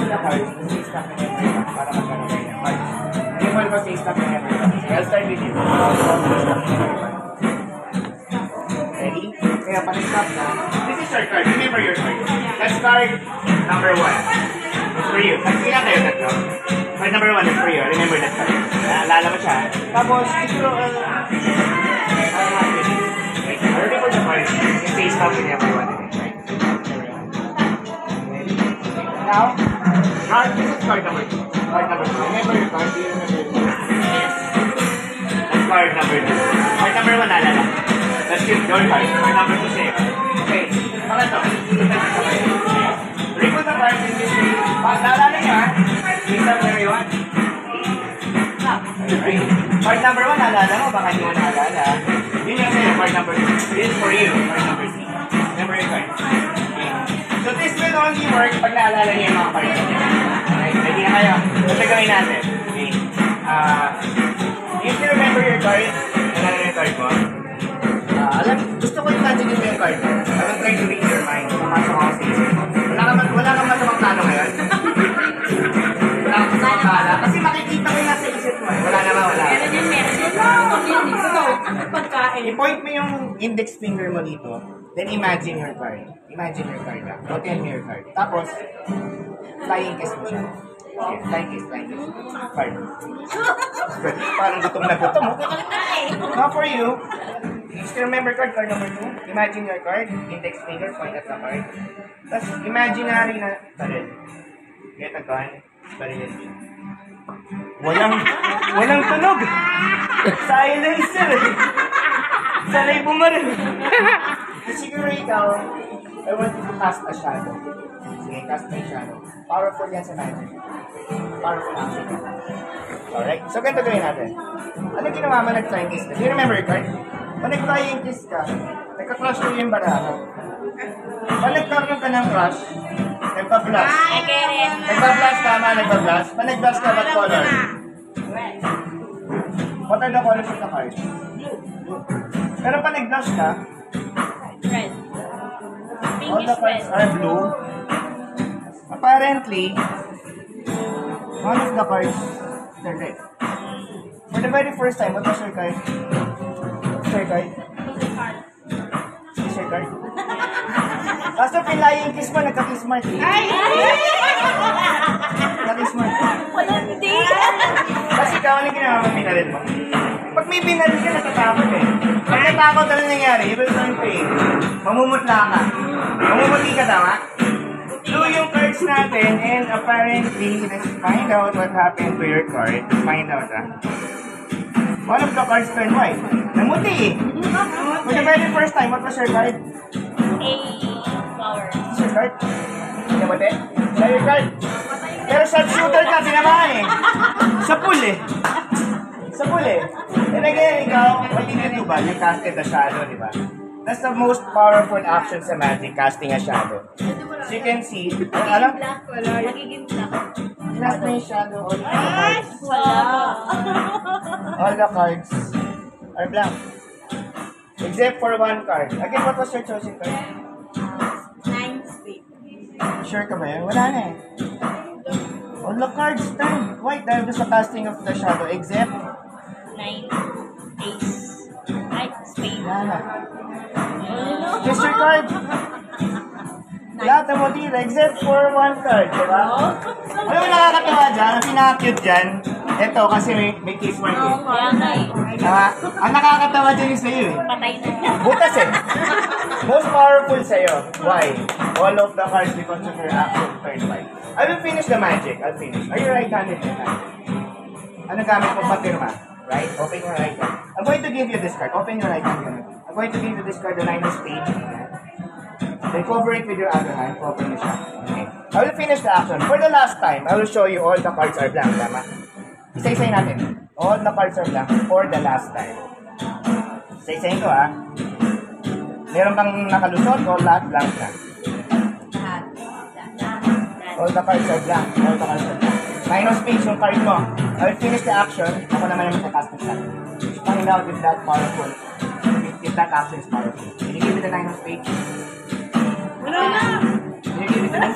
the cards, say stop whenever you want para magkaroon kayo ng cards. Remember ko say stop whenever you want. I'll start with you. Ready? Kaya pa stop na. This is your card. Remember your card. That's card number 1. It's for you. Kaya kayo tatlo. Card number 1 is for you. Remember that card. Naalala mo siya. Tapos, siguro, remember the card. You say stop whenever you want. Now, this is card number 2. Card number 2. Remember your card? Do you remember your card? Yes. That's card number 2. Card number 1, naalala. That's your card. Card number 2 sa'yo. Okay. Pangatlo. Remove the card in this way. Naalala niyo ha? Please stop where you want. Alright. Card number 1, naalala mo? Baka hindi mo naalala. Yun yung sa'yo. Card number 2. This is for you. Card number 3. Remember your card. So this will only work pag naalala niyo yung mga card. Alright, ready na kayo? Ito gawin natin. Okay. If you remember your card, naalala yung card mo. Gusto ko imagine yung card mo. I will try to read your mind. Papasok ako sa isip mo. Wala kang masamang talo ngayon. Wala kang masamang talo. Kasi makikita ko yung nasa isip mo. Wala naman, wala. Meron yung meron. Pagkain. I-point mo yung index finger mo dito. Then imagine your card. Imagine your card lang. Don't tell me your card. Tapos, flying kiss mo siya. Okay, flying kiss. Card. Parang gutom na gutom. Now for you, still remember card number 2. Imagine your card. Index finger, point at the card. Tapos, imaginary na baril. Get a gun. Barilin siya. Walang tunog. Silencer. Sanay bumaril. Siguro ikaw, I want you to cast a shadow. Sige, cast my shadow. Powerful yan sa magic. Powerful action. Alright, so ganito gawin natin. Ano ginawa mo nag-flying kiss ka? Do you remember your card? Pag nag-flying kiss ka, nagka-crush ko yung baraha. Pag nagkaroon ka ng crush, nagpa-blast. Nagpa-blast, tama, nagpa-blast. Pag nag-blast ka, what color? What are the colors of the card? Blue. Pero pag nag-blush ka, Red. all the cards are blue. Apparently, one of the cards is red. For the very first time, what was your card? What's your card? What's your card? Kaso pinlaying kiss mo, nagka-kiss-smart eh. Nagka-kiss-smart. Walang hindi. Kasi ikaw, ano ginawa mo binalin mo? Pag may binalin ka, natatakot eh. Pag natakot, ano nangyari? You will turn pale. Mamumutla ka. Mamumuti ka, tama? Blue yung cards natin, and apparently, let's find out what happened to your card. Find out, one of the cards turned white. Namuti eh. For the very first time, what was your card? A flower. What's your card? Namuti? Wala your card? Pero sharpshooter ka, tinamaan eh. Sa pool eh. Sa pool eh. And again, ikaw, what did you do ba? You casted a shadow, di ba? That's the most powerful action sa magic, casting a shadow. So you can see, alam? Nagiging black. Cast na yung shadow, all the cards. Wala. All the cards are blank. Except for one card. Again, what was your chosen card? 9 spade. Sure ka ba yun? Wala na eh. All the cards turned white dahil sa casting of the shadow, except 9 ace. 9 spade. wala na. Just your card. Lahat ng motiva, except for one card, diba? Alam mo nakakatawa dyan, ang pinaka-cute dyan, ito kasi may kiss mark eh. Kaya nga eh. Ang nakakatawa dyan yung sa'yo eh. Patay na. Butas eh. Most powerful sa'yo. Why? All of the cards because of your action turn white. I will finish the magic. I'll finish. Are you right-handed? Ano gamit mo pagpirma? Right? Open your right hand. I'm going to give you this card. Open your right hand. I'm going to give you this card, the 9 of spades. Then cover it with your other hand. Cover it siya. Okay. I will finish the action. For the last time, I will show you all the cards are blank. Tama? Isa-isay natin. All the cards are blank for the last time. Isa-isayin ko ha. Meron bang nakalusot o lahat blank na? All the cards are blank. All the cards are blank. 9 of spades yung card mo. I will finish the action. Ako naman yung magkakast ng shot. Find out if that powerful. If that action is powerful. Can you give me the 9 of spades? Wala na. Can you give it to me?